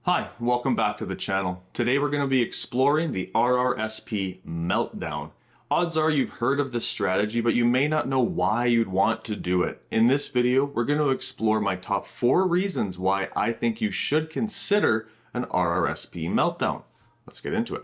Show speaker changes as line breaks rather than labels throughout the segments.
Hi, welcome back to the channel. Today we're going to be exploring the RRSP Meltdown. Odds are you've heard of this strategy, but you may not know why you'd want to do it. In this video, we're going to explore my top 4 reasons why I think you should consider an RRSP Meltdown. Let's get into it.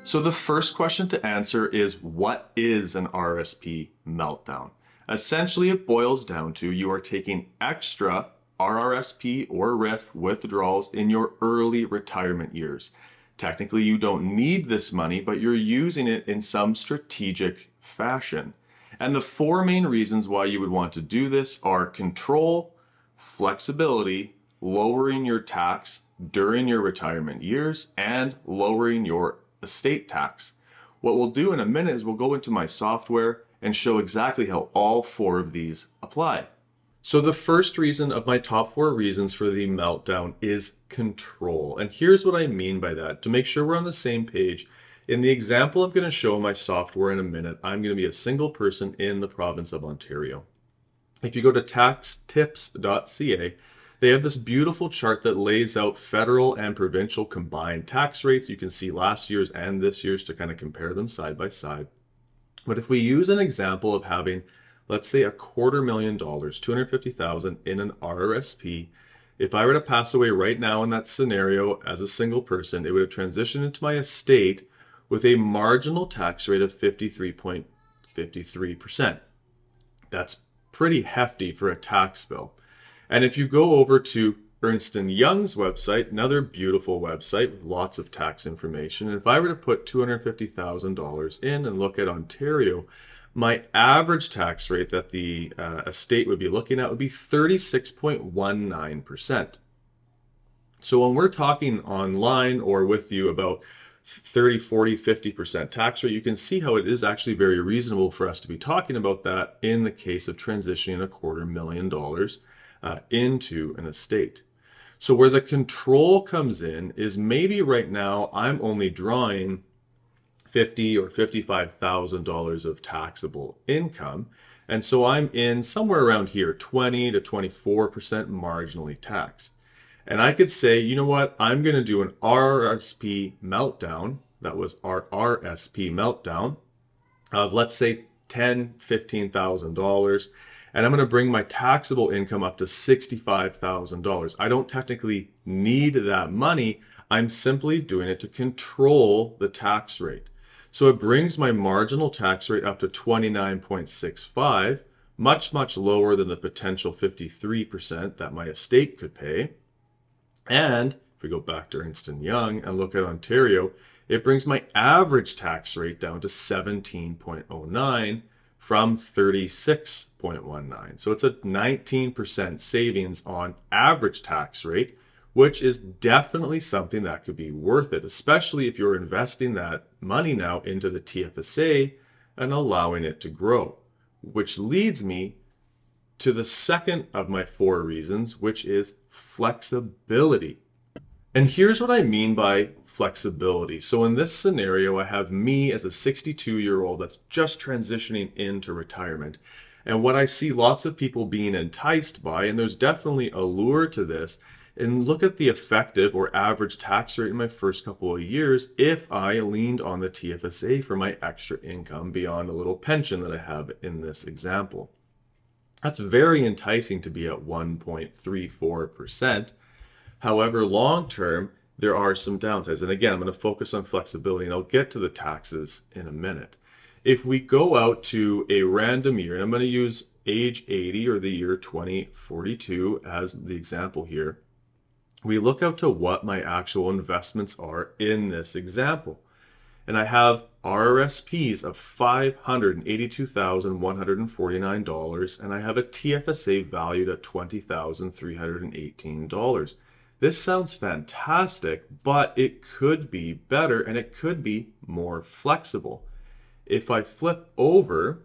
So the first question to answer is, what is an RRSP meltdown? Essentially, it boils down to you are taking extra RRSP or RIF withdrawals in your early retirement years. Technically, you don't need this money, but you're using it in some strategic fashion. And the 4 main reasons why you would want to do this are control, flexibility, lowering your tax during your retirement years, and lowering your estate tax. What we'll do in a minute is we'll go into my software and show exactly how all 4 of these apply. So the first reason of my top 4 reasons for the meltdown is control. And here's what I mean by that. To make sure we're on the same page, in the example I'm going to show my software in a minute, I'm going to be a single person in the province of Ontario. If you go to taxtips.ca, they have this beautiful chart that lays out federal and provincial combined tax rates. You can see last year's and this year's to kind of compare them side by side. But if we use an example of having, let's say, $250,000, $250,000 in an RRSP, if I were to pass away right now in that scenario as a single person, it would have transitioned into my estate with a marginal tax rate of 53.53%. That's pretty hefty for a tax bill. And if you go over to Ernst & Young's website, another beautiful website with lots of tax information, and if I were to put $250,000 in and look at Ontario, my average tax rate that the estate would be looking at would be 36.19%. So when we're talking online or with you about 30, 40, 50% tax rate, you can see how it is actually very reasonable for us to be talking about that in the case of transitioning $250,000 into an estate. So where the control comes in is maybe right now I'm only drawing $50,000 or $55,000 of taxable income, and so I'm in somewhere around here, 20 to 24% marginally taxed. And I could say, you know what, I'm going to do an RRSP meltdown. That was RRSP meltdown of, let's say, $10,000, $15,000. And I'm going to bring my taxable income up to $65,000. I don't technically need that money. I'm simply doing it to control the tax rate. So it brings my marginal tax rate up to 29.65, much, much lower than the potential 53% that my estate could pay. And if we go back to Ernst & Young and look at Ontario, it brings my average tax rate down to 17.09 from 36.19. So it's a 19% savings on average tax rate, which is definitely something that could be worth it, especially if you're investing that money now into the TFSA and allowing it to grow. Which leads me to the second of my 4 reasons, which is flexibility. And here's what I mean by flexibility. So in this scenario, I have me as a 62-year-old that's just transitioning into retirement. And what I see lots of people being enticed by, and there's definitely a lure to this, and look at the effective or average tax rate in my first couple of years if I leaned on the TFSA for my extra income beyond a little pension that I have in this example. That's very enticing to be at 1.34%. However, long term, there are some downsides. And again, I'm going to focus on flexibility, and I'll get to the taxes in a minute. If we go out to a random year, and I'm going to use age 80 or the year 2042 as the example here, we look out to what my actual investments are in this example. And I have RRSPs of $582,149, and I have a TFSA valued at $20,318. This sounds fantastic, but it could be better and it could be more flexible. If I flip over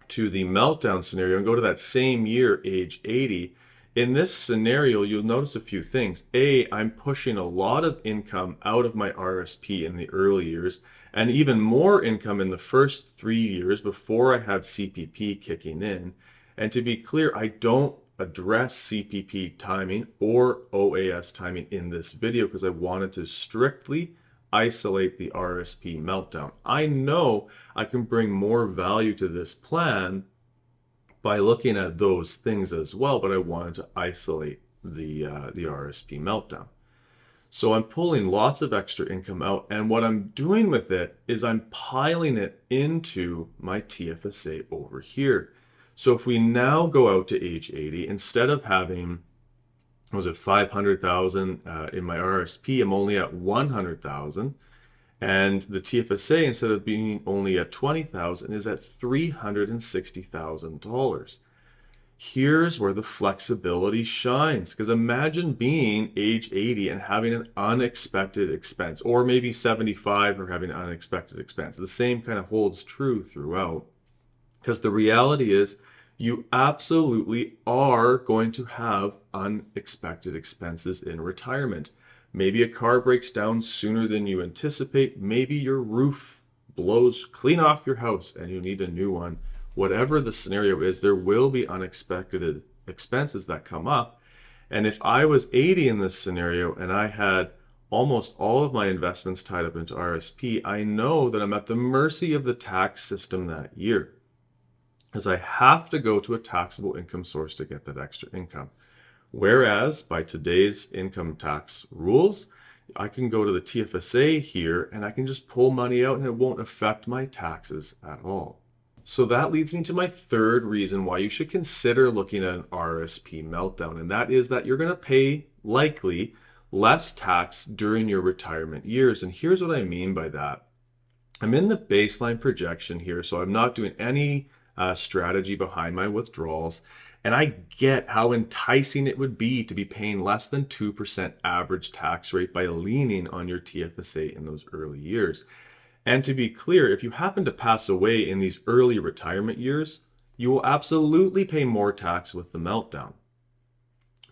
to the meltdown scenario and go to that same year, age 80, In this scenario, you'll notice a few things. A, I'm pushing a lot of income out of my RSP in the early years, and even more income in the first 3 years before I have CPP kicking in. And to be clear, I don't address CPP timing or OAS timing in this video because I wanted to strictly isolate the RRSP meltdown. I know I can bring more value to this plan by looking at those things as well, but I wanted to isolate the RRSP meltdown. So I'm pulling lots of extra income out, and what I'm doing with it is I'm piling it into my TFSA over here. So if we now go out to age 80, instead of having, was it 500,000 in my RSP, I'm only at 100,000. And the TFSA, instead of being only at 20,000, is at $360,000. Here's where the flexibility shines, because imagine being age 80 and having an unexpected expense, or maybe 75 or having an unexpected expense. The same kind of holds true throughout, because the reality is you absolutely are going to have unexpected expenses in retirement. Maybe a car breaks down sooner than you anticipate. Maybe your roof blows clean off your house and you need a new one. Whatever the scenario is, there will be unexpected expenses that come up. And if I was 80 in this scenario and I had almost all of my investments tied up into RSP, I know that I'm at the mercy of the tax system that year, because I have to go to a taxable income source to get that extra income. Whereas by today's income tax rules, I can go to the TFSA here and I can just pull money out and it won't affect my taxes at all. So that leads me to my third reason why you should consider looking at an RRSP meltdown, and that is that you're going to pay likely less tax during your retirement years. And here's what I mean by that. I'm in the baseline projection here, so I'm not doing any strategy behind my withdrawals. And I get how enticing it would be to be paying less than 2% average tax rate by leaning on your TFSA in those early years. And to be clear, if you happen to pass away in these early retirement years, you will absolutely pay more tax with the meltdown.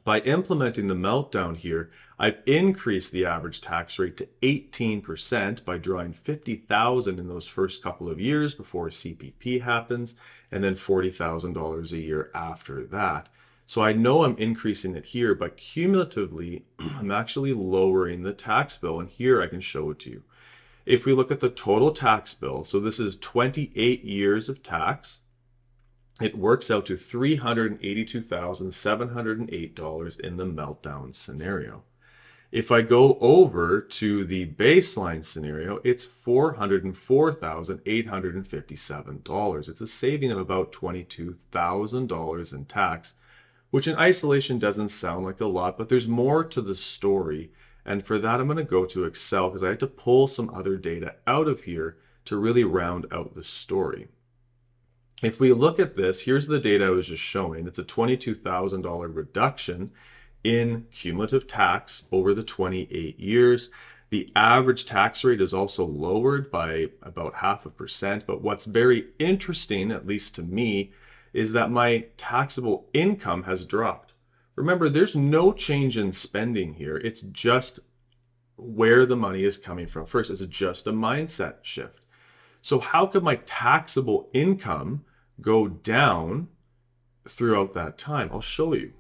By implementing the meltdown here, I've increased the average tax rate to 18% by drawing $50,000 in those first couple of years before CPP happens, and then $40,000 a year after that. So I know I'm increasing it here, but cumulatively, I'm actually lowering the tax bill, and here I can show it to you. If we look at the total tax bill, so this is 28 years of tax, it works out to $382,708 in the meltdown scenario. If I go over to the baseline scenario, it's $404,857. It's a saving of about $22,000 in tax, which in isolation doesn't sound like a lot, but there's more to the story. And for that, I'm going to go to Excel because I had to pull some other data out of here to really round out the story. If we look at this, here's the data I was just showing. It's a $22,000 reduction in cumulative tax over the 28 years. The average tax rate is also lowered by about 0.5%. But what's very interesting, at least to me, is that my taxable income has dropped. Remember, there's no change in spending here. It's just where the money is coming from. First, it's just a mindset shift. So how could my taxable income go down throughout that time? I'll show you.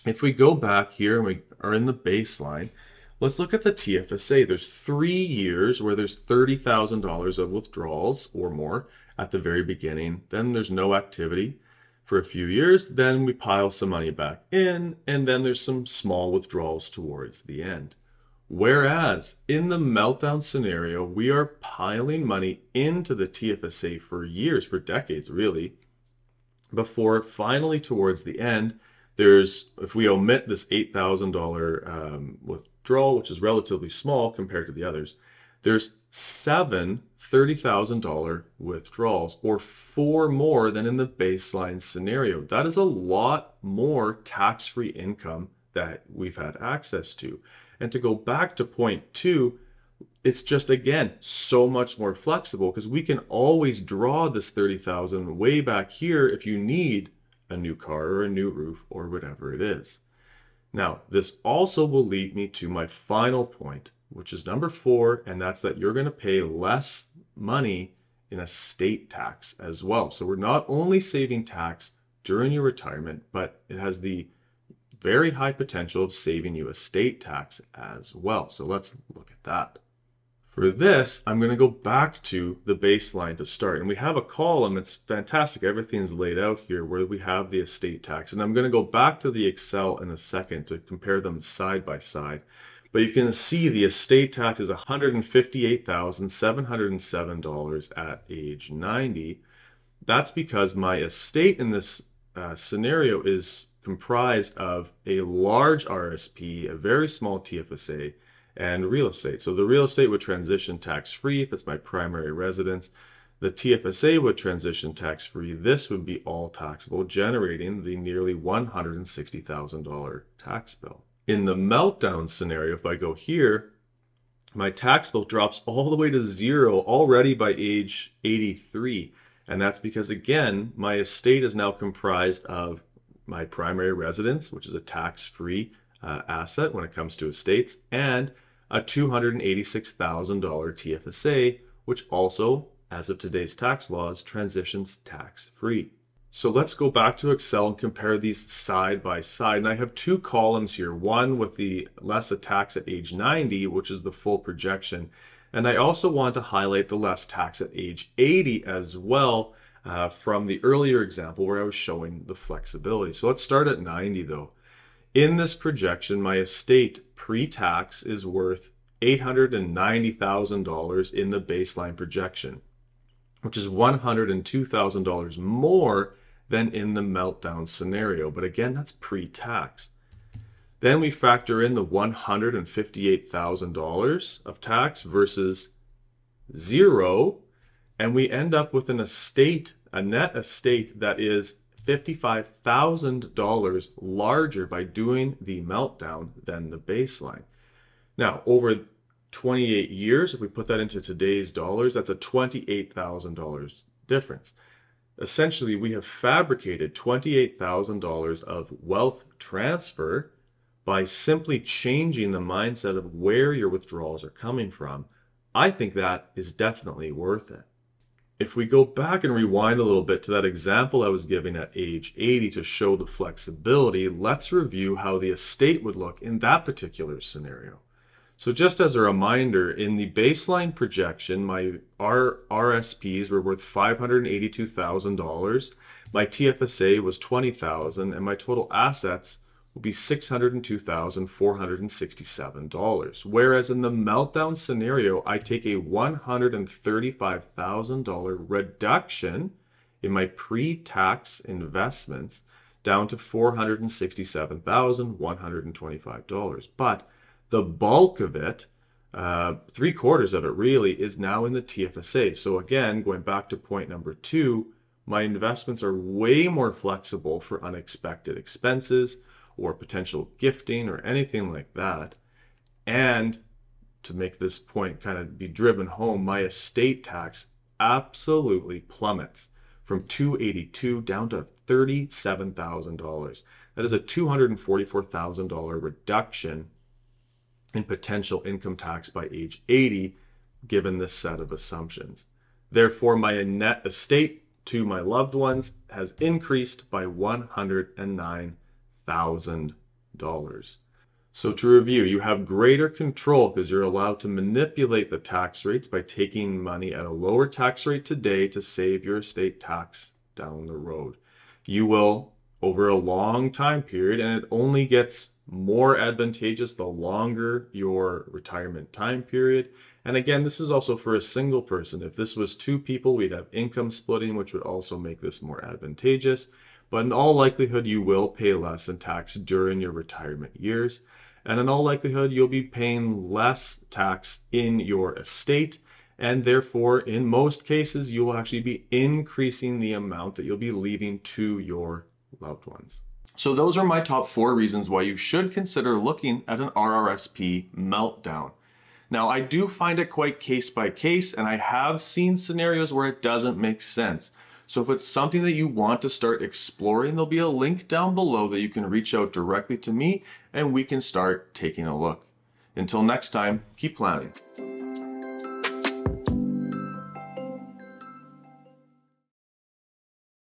If we go back here and we are in the baseline, let's look at the TFSA. There's 3 years where there's $30,000 of withdrawals or more at the very beginning. Then there's no activity for a few years. Then we pile some money back in, and then there's some small withdrawals towards the end. Whereas in the meltdown scenario, we are piling money into the TFSA for years, for decades really, before finally towards the end, there's, if we omit this $8,000 withdrawal, which is relatively small compared to the others, there's 7 $30,000 withdrawals, or 4 more than in the baseline scenario. That is a lot more tax-free income that we've had access to. And to go back to point 2, it's just, again, so much more flexible because we can always draw this $30,000 way back here if you need a new car or a new roof or whatever it is. Now, this also will lead me to my final point, which is number 4, and that's that you're going to pay less money in estate tax as well. So we're not only saving tax during your retirement, but it has the very high potential of saving you estate tax as well. So let's look at that. For this, I'm going to go back to the baseline to start. And we have a column. It's fantastic. Everything's laid out here where we have the estate tax. And I'm going to go back to the Excel in a second to compare them side by side. But you can see the estate tax is $158,707 at age 90. That's because my estate in this scenario is comprised of a large RSP, a very small TFSA, and real estate. So the real estate would transition tax-free if it's my primary residence. The TFSA would transition tax-free. This would be all taxable, generating the nearly $160,000 tax bill. In the meltdown scenario, if I go here, my tax bill drops all the way to 0 already by age 83. And that's because, again, my estate is now comprised of my primary residence, which is a tax-free asset when it comes to estates, and a $286,000 TFSA, which also, as of today's tax laws, transitions tax-free. So let's go back to Excel and compare these side by side. And I have 2 columns here, one with the less tax at age 90, which is the full projection. And I also want to highlight the less tax at age 80 as well, from the earlier example where I was showing the flexibility. So let's start at 90 though. In this projection, my estate pre-tax is worth $890,000 in the baseline projection, which is $102,000 more than in the meltdown scenario. But again, that's pre-tax. Then we factor in the $158,000 of tax versus 0, and we end up with an estate, a net estate that is $55,000 larger by doing the meltdown than the baseline. Now, over 28 years, if we put that into today's dollars, that's a $28,000 difference. Essentially, we have fabricated $28,000 of wealth transfer by simply changing the mindset of where your withdrawals are coming from. I think that is definitely worth it. If we go back and rewind a little bit to that example I was giving at age 80 to show the flexibility, let's review how the estate would look in that particular scenario. So just as a reminder, in the baseline projection, my RRSPs were worth $582,000, my TFSA was $20,000, and my total assets will be $602,467. Whereas in the meltdown scenario, I take a $135,000 reduction in my pre-tax investments down to $467,125. But the bulk of it, 3/4 of it really, is now in the TFSA. So again, going back to point number 2, my investments are way more flexible for unexpected expenses or potential gifting or anything like that. And to make this point kind of be driven home, my estate tax absolutely plummets from $282 down to $37,000. That is a $244,000 reduction in potential income tax by age 80, given this set of assumptions. Therefore, my net estate to my loved ones has increased by $109,000. So to review, you have greater control because you're allowed to manipulate the tax rates by taking money at a lower tax rate today to save your estate tax down the road. You will, over a long time period, and it only gets more advantageous the longer your retirement time period. And again, this is also for a single person. If this was 2 people, we'd have income splitting, which would also make this more advantageous. But in all likelihood, you will pay less in tax during your retirement years. And in all likelihood, you'll be paying less tax in your estate. And therefore, in most cases, you will actually be increasing the amount that you'll be leaving to your loved ones. So those are my top 4 reasons why you should consider looking at an RRSP meltdown. Now, I do find it quite case by case, and I have seen scenarios where it doesn't make sense. So if it's something that you want to start exploring, there'll be a link down below that you can reach out directly to me and we can start taking a look. Until next time, keep planning.